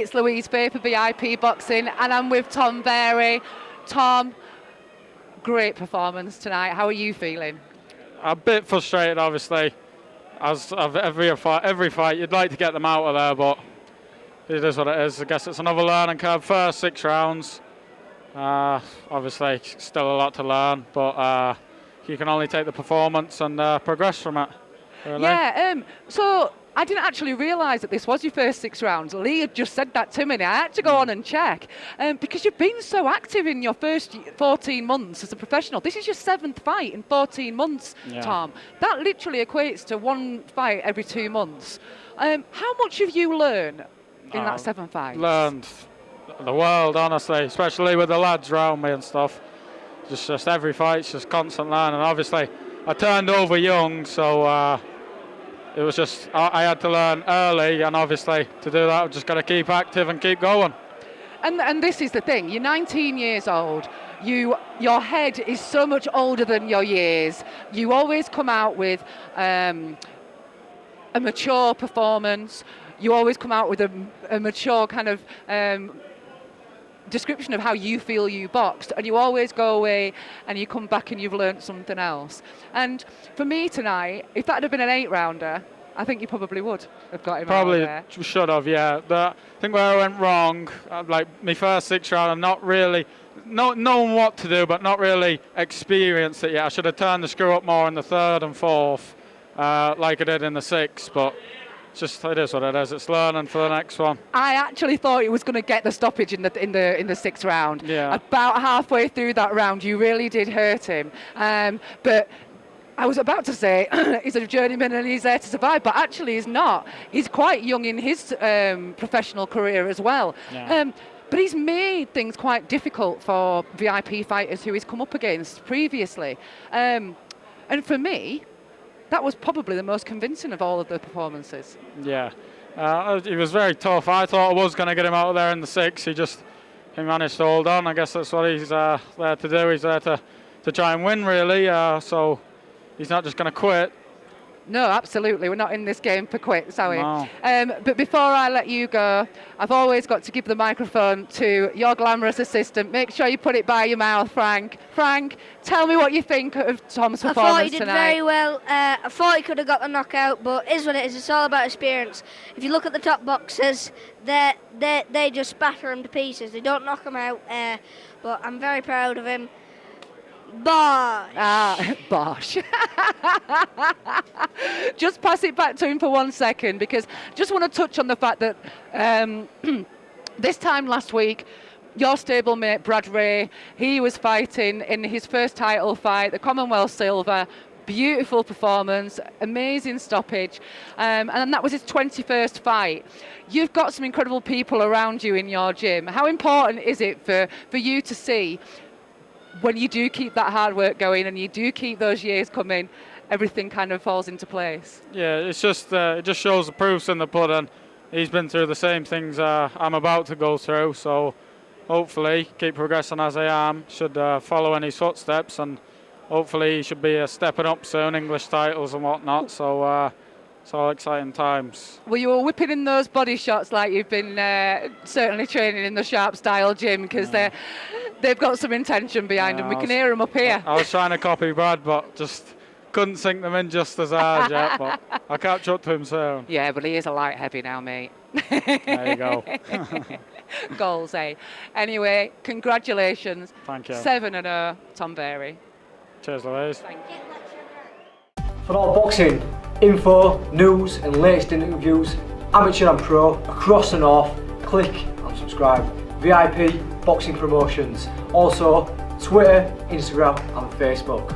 It's Louise Bay for VIP Boxing, and I'm with Tom Varey. Tom, great performance tonight. How are you feeling? A bit frustrated, obviously, as of every fight. You'd like to get them out of there, but it is what it is. I guess it's another learning curve. First 6 rounds. Obviously, still a lot to learn, but you can only take the performance and progress from it. Really. Yeah, so I didn't actually realise that this was your first 6 rounds. Lee had just said that to me. I had to go on and check because you've been so active in your first 14 months as a professional. This is your 7th fight in 14 months, yeah. Tom. That literally equates to 1 fight every 2 months. How much have you learned in that 7 fights? Learned the world, honestly, especially with the lads around me and stuff. Just every fight's just constant learning. Obviously, I turned over young, so it was just I had to learn early, and obviously to do that, I've just got to keep active and keep going. And this is the thing. You're 19 years old. Your head is so much older than your years. You always come out with a mature performance. You always come out with a mature kind of description of how you feel you boxed, and you always go away and you come back and you've learnt something else. And for me tonight, if that had been an 8-rounder, I think you probably would have got him probably out of there. Should have, yeah. I think where I went wrong, like my first 6 round, I'm not really knowing what to do, but not really experienced it yet. I should have turned the screw up more in the 3rd and 4th, like I did in the 6th, but it is what it is. It's learning for the next one. I actually thought he was going to get the stoppage in the 6th round. Yeah. About halfway through that round, you really did hurt him. But I was about to say he's a journeyman and he's there to survive, but actually he's not. He's quite young in his professional career as well. Yeah. But he's made things quite difficult for VIP fighters who he's come up against previously. And for me, that was probably the most convincing of all of the performances. Yeah, he was very tough. I thought I was going to get him out of there in the 6th. He managed to hold on. I guess that's what he's there to do. He's there to try and win, really. So he's not just going to quit. No, absolutely. We're not in this game for quits, are we? No. But before I let you go, I've always got to give the microphone to your glamorous assistant. Make sure you put it by your mouth, Frank. Frank, tell me what you think of Tom's performance tonight. I thought he did very well. I thought he could have got the knockout, but it is what it is. It's all about experience. If you look at the top boxers, they just batter him to pieces. They don't knock him out. But I'm very proud of him. Bosh. Bosh. Just pass it back to him for 1 second, because I just want to touch on the fact that this time last week, your stablemate Varey, he was fighting in his first title fight, the Commonwealth Silver. Beautiful performance, amazing stoppage, and that was his 21st fight. You've got some incredible people around you in your gym. How important is it for you to see, when you do keep that hard work going and you do keep those years coming, everything kind of falls into place? Yeah, it's just it just shows the proof's in the pudding. He's been through the same things I'm about to go through, so hopefully keep progressing as I am. Should follow in his footsteps, and hopefully he should be stepping up soon, English titles and whatnot. So it's all exciting times. Well, you were whipping in those body shots like you've been certainly training in the Sharp Style gym, because they've got some intention behind them. We can hear them up here. I was trying to copy Brad, but just couldn't sink them in just as hard yet. But I'll catch up to him soon. Yeah, but he is a light heavy now, mate. There you go. Goals, eh? Anyway, congratulations. Thank you. 7-0, Tom Varey. Cheers, Louise. Thank you. For all boxing info, news and latest interviews, amateur and pro, across the north, click and subscribe. VIP Boxing Promotions. Also Twitter, Instagram and Facebook.